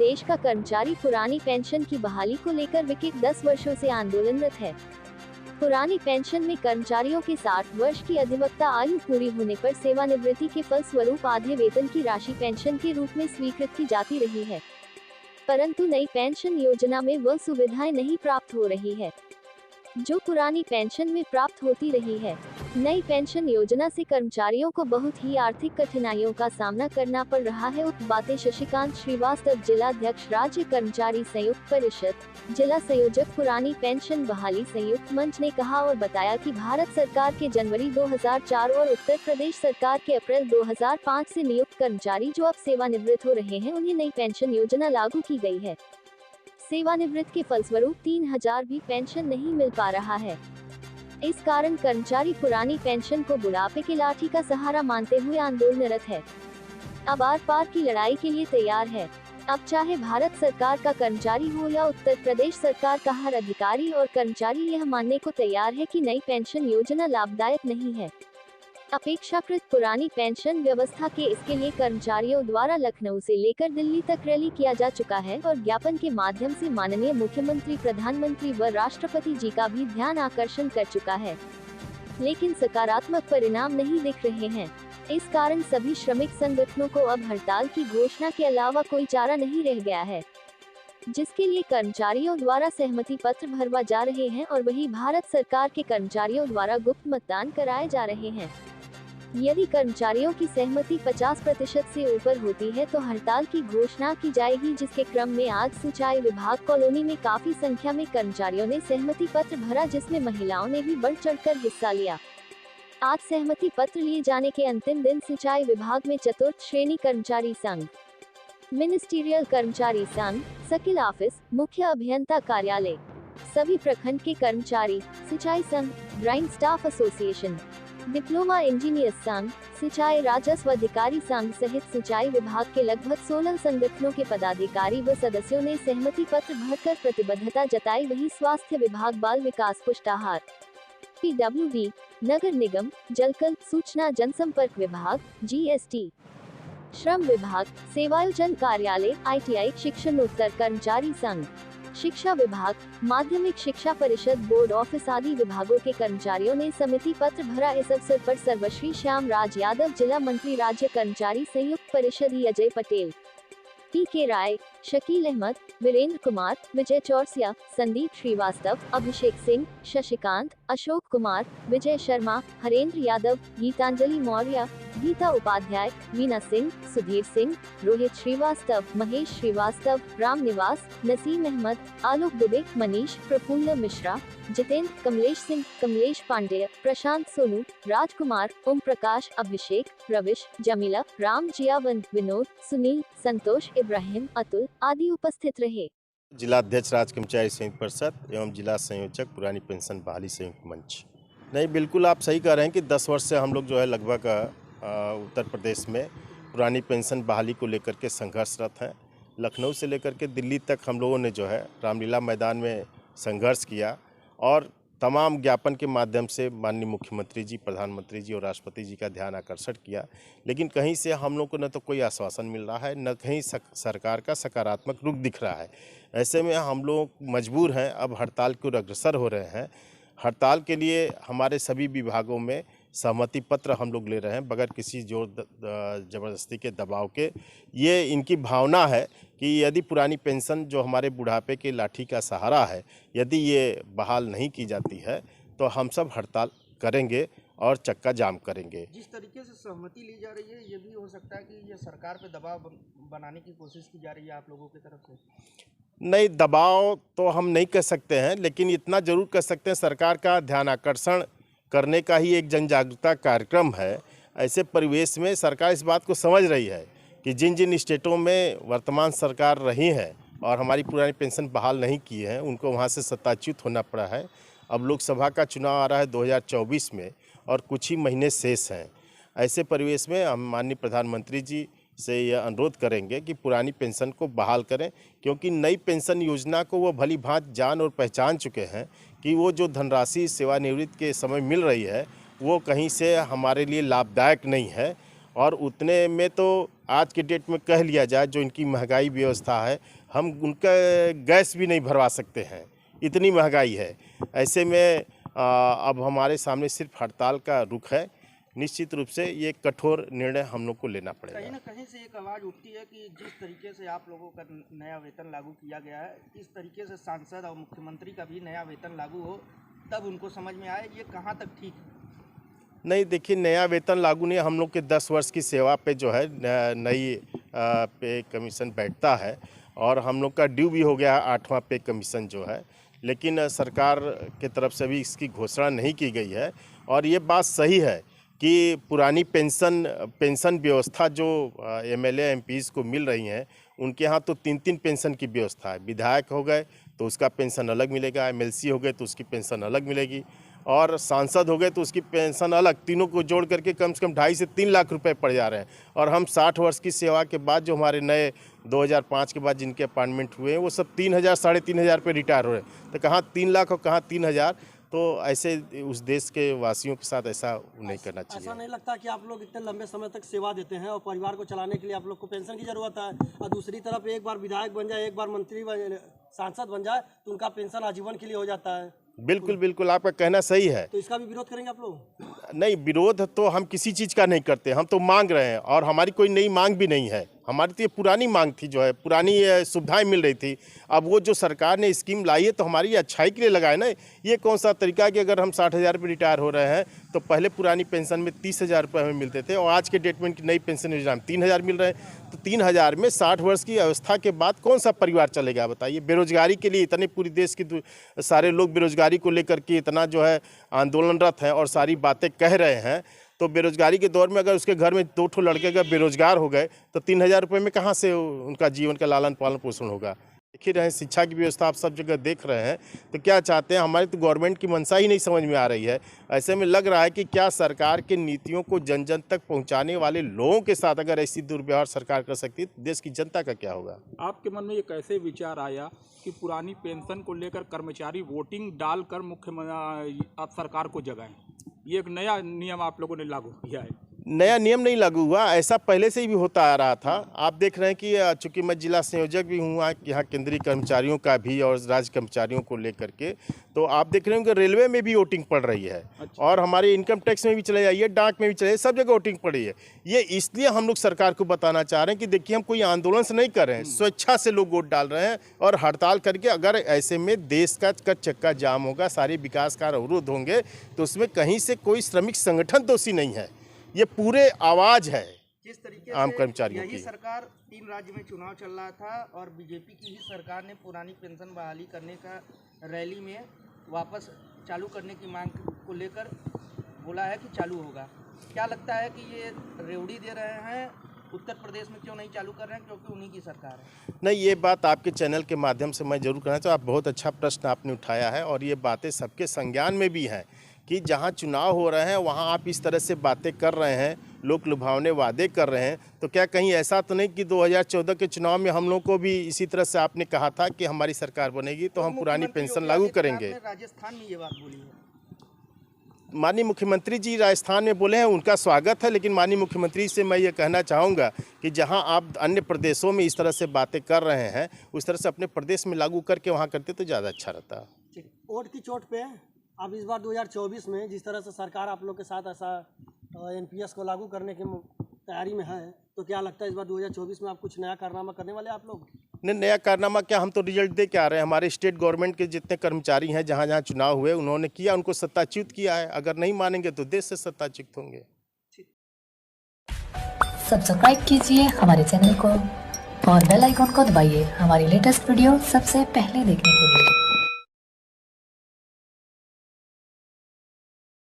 प्रदेश का कर्मचारी पुरानी पेंशन की बहाली को लेकर विगत 10 वर्षों से आंदोलनरत है। पुरानी पेंशन में कर्मचारियों के 60 वर्ष की अधिवक्ता आयु पूरी होने पर सेवानिवृत्ति के फलस्वरूप आधे वेतन की राशि पेंशन के रूप में स्वीकृत की जाती रही है, परंतु नई पेंशन योजना में वह सुविधाएं नहीं प्राप्त हो रही है जो पुरानी पेंशन में प्राप्त होती रही है। नई पेंशन योजना से कर्मचारियों को बहुत ही आर्थिक कठिनाइयों का सामना करना पड़ रहा है। उक्त बातें शशिकांत श्रीवास्तव, जिलाध्यक्ष राज्य कर्मचारी संयुक्त परिषद, जिला संयोजक पुरानी पेंशन बहाली संयुक्त मंच ने कहा और बताया कि भारत सरकार के जनवरी 2004 और उत्तर प्रदेश सरकार के अप्रैल 2005 से नियुक्त कर्मचारी जो अब सेवानिवृत्त हो रहे हैं, उन्हें नई पेंशन योजना लागू की गई है। सेवानिवृत्ति के फलस्वरूप 3000 भी पेंशन नहीं मिल पा रहा है। इस कारण कर्मचारी पुरानी पेंशन को बुढ़ापे की लाठी का सहारा मानते हुए आंदोलनरत है। अब आर पार की लड़ाई के लिए तैयार है। अब चाहे भारत सरकार का कर्मचारी हो या उत्तर प्रदेश सरकार का हर अधिकारी और कर्मचारी यह मानने को तैयार है कि नई पेंशन योजना लाभदायक नहीं है। अपेक्षाकृत पुरानी पेंशन व्यवस्था के इसके लिए कर्मचारियों द्वारा लखनऊ से लेकर दिल्ली तक रैली किया जा चुका है और ज्ञापन के माध्यम से माननीय मुख्यमंत्री, प्रधानमंत्री व राष्ट्रपति जी का भी ध्यान आकर्षण कर चुका है, लेकिन सकारात्मक परिणाम नहीं दिख रहे हैं। इस कारण सभी श्रमिक संगठनों को अब हड़ताल की घोषणा के अलावा कोई चारा नहीं रह गया है, जिसके लिए कर्मचारियों द्वारा सहमति पत्र भरवा जा रहे हैं और वही भारत सरकार के कर्मचारियों द्वारा गुप्त मतदान कराए जा रहे हैं। यदि कर्मचारियों की सहमति 50% से ऊपर होती है तो हड़ताल की घोषणा की जाएगी, जिसके क्रम में आज सिंचाई विभाग कॉलोनी में काफी संख्या में कर्मचारियों ने सहमति पत्र भरा, जिसमें महिलाओं ने भी बढ़ चढ़कर हिस्सा लिया। आज सहमति पत्र लिए जाने के अंतिम दिन सिंचाई विभाग में चतुर्थ श्रेणी कर्मचारी संघ, मिनिस्टीरियल कर्मचारी संघ, सकिल ऑफिस, मुख्य अभियंता कार्यालय, सभी प्रखंड के कर्मचारी, सिंचाई संघ, grind staff association, diploma engineer संघ, सिंचाई राजस्व अधिकारी संघ सहित सिंचाई विभाग के लगभग 16 संगठनों के पदाधिकारी व सदस्यों ने सहमति पत्र भरकर प्रतिबद्धता जताई। वहीं स्वास्थ्य विभाग, बाल विकास, पुष्टाहार, पीडब्ल्यूडी, नगर निगम, जलकल, सूचना जनसंपर्क विभाग, जीएसटी, श्रम विभाग, सेवायोजन कार्यालय, आईटीआई, शिक्षणोत्तर कर्मचारी संघ, शिक्षा विभाग, माध्यमिक शिक्षा परिषद, बोर्ड ऑफिस आदि विभागों के कर्मचारियों ने समिति पत्र भरा। इस अवसर पर सर्वश्री श्याम राज यादव, जिला मंत्री, राज्य कर्मचारी संयुक्त परिषद, अजय पटेल, पीके राय, शकील अहमद, वीरेंद्र कुमार, विजय चौरसिया, संदीप श्रीवास्तव, अभिषेक सिंह, शशिकांत, अशोक कुमार, विजय शर्मा, हरेंद्र यादव, गीतांजलि मौर्य, गीता उपाध्याय, वीना सिंह, सुधीर सिंह, रोहित श्रीवास्तव, महेश श्रीवास्तव, राम निवास, नसीम अहमद, आलोक दुबे, मनीष, प्रफुल्ल मिश्रा, जितेंद्र, कमलेश सिंह, कमलेश पांडेय, प्रशांत सोनू, राजकुमार, ओम प्रकाश, अभिषेक, रविश, जमीला, राम, जियावंत, विनोद, सुनील, संतोष, इब्राहिम, अतुल आदि उपस्थित रहे। जिलाध्यक्ष राज्य कर्मचारी संयुक्त परिषद एवं जिला संयोजक पुरानी पेंशन बहाली संयुक्त मंच। नहीं, बिल्कुल आप सही कह रहे हैं कि 10 वर्ष से हम लोग जो है लगभग उत्तर प्रदेश में पुरानी पेंशन बहाली को लेकर के संघर्षरत हैं। लखनऊ से लेकर के दिल्ली तक हम लोगों ने जो है रामलीला मैदान में संघर्ष किया और तमाम ज्ञापन के माध्यम से माननीय मुख्यमंत्री जी, प्रधानमंत्री जी और राष्ट्रपति जी का ध्यान आकर्षण किया, लेकिन कहीं से हम लोग को न तो कोई आश्वासन मिल रहा है, न कहीं सरकार का सकारात्मक रुख दिख रहा है। ऐसे में हम लोग मजबूर हैं, अब हड़ताल की ओर अग्रसर हो रहे हैं। हड़ताल के लिए हमारे सभी विभागों में सहमति पत्र हम लोग ले रहे हैं बगैर किसी जोर ज़बरदस्ती के दबाव के। ये इनकी भावना है कि यदि पुरानी पेंशन जो हमारे बुढ़ापे के लाठी का सहारा है, यदि ये बहाल नहीं की जाती है तो हम सब हड़ताल करेंगे और चक्का जाम करेंगे। जिस तरीके से सहमति ली जा रही है, ये भी हो सकता है कि ये सरकार पे दबाव बनाने की कोशिश की जा रही है आप लोगों की तरफ से। नहीं, दबाव तो हम नहीं कह सकते हैं, लेकिन इतना जरूर कह सकते हैं सरकार का ध्यान आकर्षण करने का ही एक जन जागरूकता कार्यक्रम है। ऐसे परिवेश में सरकार इस बात को समझ रही है कि जिन जिन स्टेटों में वर्तमान सरकार रही है और हमारी पुरानी पेंशन बहाल नहीं की है, उनको वहाँ से सत्ताच्युत होना पड़ा है। अब लोकसभा का चुनाव आ रहा है 2024 में और कुछ ही महीने शेष हैं। ऐसे परिवेश में हम माननीय प्रधानमंत्री जी से यह अनुरोध करेंगे कि पुरानी पेंशन को बहाल करें, क्योंकि नई पेंशन योजना को वो भली भांति जान और पहचान चुके हैं कि वो जो धनराशि सेवानिवृत्ति के समय मिल रही है वो कहीं से हमारे लिए लाभदायक नहीं है और उतने में तो आज के डेट में कह लिया जाए जो इनकी महंगाई व्यवस्था है, हम उनका गैस भी नहीं भरवा सकते हैं, इतनी महंगाई है। ऐसे में अब हमारे सामने सिर्फ हड़ताल का रुख है। निश्चित रूप से ये कठोर निर्णय हम लोग को लेना पड़ेगा। कहीं ना कहीं से एक आवाज़ उठती है कि जिस तरीके से आप लोगों का नया वेतन लागू किया गया है, इस तरीके से सांसद और मुख्यमंत्री का भी नया वेतन लागू हो तब उनको समझ में आए ये कहाँ तक ठीक है। नहीं, देखिए, नया वेतन लागू नहीं, हम लोग के 10 वर्ष की सेवा पे जो है नई पे कमीशन बैठता है और हम लोग का ड्यू भी हो गया है 8वां पे कमीशन जो है, लेकिन सरकार की तरफ से भी इसकी घोषणा नहीं की गई है। और ये बात सही है कि पुरानी पेंशन व्यवस्था जो एमएलए एमपीज़ को मिल रही हैं, उनके यहाँ तो 3-3 पेंशन की व्यवस्था है। विधायक हो गए तो उसका पेंशन अलग मिलेगा, एमएलसी हो गए तो उसकी पेंशन अलग मिलेगी, और सांसद हो गए तो उसकी पेंशन अलग। तीनों को जोड़ करके कम से कम 2.5 से 3 लाख रुपए पड़ जा रहे हैं। और हम 60 वर्ष की सेवा के बाद जो हमारे नए 2005 के बाद जिनके अपॉइंटमेंट हुए हैं वो सब 3,000 साढ़े 3,000 पे रिटायर हो रहे हैं। तो कहाँ 3 लाख और कहाँ 3,000। तो ऐसे उस देश के वासियों के साथ ऐसा नहीं करना चाहिए। ऐसा नहीं लगता कि आप लोग इतने लंबे समय तक सेवा देते हैं और परिवार को चलाने के लिए आप लोग को पेंशन की जरूरत है, और दूसरी तरफ एक बार विधायक बन जाए, एक बार मंत्री सांसद बन जाए तो उनका पेंशन आजीवन के लिए हो जाता है। बिल्कुल बिल्कुल, आपका कहना सही है। तो इसका भी विरोध करेंगे आप लोग? नहीं, विरोध तो हम किसी चीज़ का नहीं करते, हम तो मांग रहे हैं, और हमारी कोई नई मांग भी नहीं है। हमारी तो ये पुरानी मांग थी, जो है पुरानी सुविधाएं मिल रही थी। अब वो जो सरकार ने स्कीम लाई है तो हमारी अच्छाई के लिए लगाए ना। ये कौन सा तरीका है कि अगर हम 60,000 रुपये रिटायर हो रहे हैं तो पहले पुरानी पेंशन में 30,000 रुपये हमें मिलते थे, और आज के डेट में नई पेंशन योजना में 3,000 मिल रहे हैं। तो 3,000 में 60 वर्ष की अवस्था के बाद कौन सा परिवार चलेगा बताइए। बेरोजगारी के लिए इतने पूरी देश की सारे लोग बेरोजगारी को लेकर के इतना जो है आंदोलनरत हैं और सारी बातें कह रहे हैं। तो बेरोजगारी के दौर में अगर उसके घर में 2 ठो लड़के अगर बेरोजगार हो गए तो 3,000 रुपये में कहाँ से उनका जीवन का लालन पालन पोषण होगा। देख ही रहे हैं, शिक्षा की व्यवस्था आप सब जगह देख रहे हैं। तो क्या चाहते हैं, हमारी तो गवर्नमेंट की मंशा ही नहीं समझ में आ रही है। ऐसे में लग रहा है कि क्या सरकार के नीतियों को जन जन तक पहुंचाने वाले लोगों के साथ अगर ऐसी दुर्व्यवहार सरकार कर सकती है तो देश की जनता का क्या होगा। आपके मन में ये कैसे विचार आया कि पुरानी पेंशन को लेकर कर्मचारी वोटिंग डालकर मुख्यमंत्री आप सरकार को जगाएं? ये एक नया नियम आप लोगों ने लागू किया है। नया नियम नहीं लागू हुआ, ऐसा पहले से ही भी होता आ रहा था। आप देख रहे हैं कि चूंकि मैं जिला संयोजक भी हूँ यहाँ केंद्रीय कर्मचारियों का भी और राज्य कर्मचारियों को लेकर के, तो आप देख रहे हैं कि रेलवे में भी वोटिंग पड़ रही है। अच्छा। और हमारे इनकम टैक्स में भी चले जाइए, डाक में भी चले, सब जगह वोटिंग पड़ रही है। ये इसलिए हम लोग सरकार को बताना चाह रहे हैं कि देखिए, हम कोई आंदोलन से नहीं कर रहे हैं, स्वेच्छा से लोग वोट डाल रहे हैं। और हड़ताल करके अगर ऐसे में देश का चक्का जाम होगा, सारे विकास कार्य अवरुद्ध होंगे, तो उसमें कहीं से कोई श्रमिक संगठन दोषी नहीं है। ये पूरे आवाज़ है जिस तरीके आम से कर्मचारियों यही की। सरकार 3 राज्य में चुनाव चल रहा था और बीजेपी की ही सरकार ने पुरानी पेंशन बहाली करने का रैली में वापस चालू करने की मांग को लेकर बोला है कि चालू होगा। क्या लगता है कि ये रेवड़ी दे रहे हैं, उत्तर प्रदेश में क्यों नहीं चालू कर रहे हैं? क्योंकि उन्हीं की सरकार है। नहीं, ये बात आपके चैनल के माध्यम से मैं जरूर कहना चाहूँ। आप बहुत अच्छा प्रश्न आपने उठाया है, और ये बातें सबके संज्ञान में भी हैं कि जहाँ चुनाव हो रहे हैं वहाँ आप इस तरह से बातें कर रहे हैं, लोक लुभावने वादे कर रहे हैं। तो क्या कहीं ऐसा तो नहीं कि 2014 के चुनाव में हम लोग को भी इसी तरह से आपने कहा था कि हमारी सरकार बनेगी तो हम पुरानी पेंशन लागू करेंगे? राजस्थान में ये बात बोली है। माननीय मुख्यमंत्री जी राजस्थान में बोले हैं, उनका स्वागत है, लेकिन माननीय मुख्यमंत्री से मैं ये कहना चाहूँगा कि जहां आप अन्य प्रदेशों में इस तरह से बातें कर रहे हैं, उस तरह से अपने प्रदेश में लागू करके वहां करते तो ज़्यादा अच्छा रहता। वोट की चोट पे अब इस बार 2024 में जिस तरह से सरकार आप लोग के साथ ऐसा एनपीएस को लागू करने की तैयारी में है, तो क्या लगता है इस बार 2024 में आप कुछ नया कारनामा करने वाले आप लोग? नहीं, नया कारनामा क्या, हम तो रिजल्ट दे के आ रहे हैं। हमारे स्टेट गवर्नमेंट के जितने कर्मचारी हैं, जहाँ जहाँ चुनाव हुए उन्होंने किया, उनको सत्ताच्युत किया है। अगर नहीं मानेंगे तो देश से सत्ताच्युत होंगे। सब्सक्राइब कीजिए हमारे चैनल को और बेल आइकॉन को दबाइए हमारी लेटेस्ट वीडियो सबसे पहले देखने के लिए।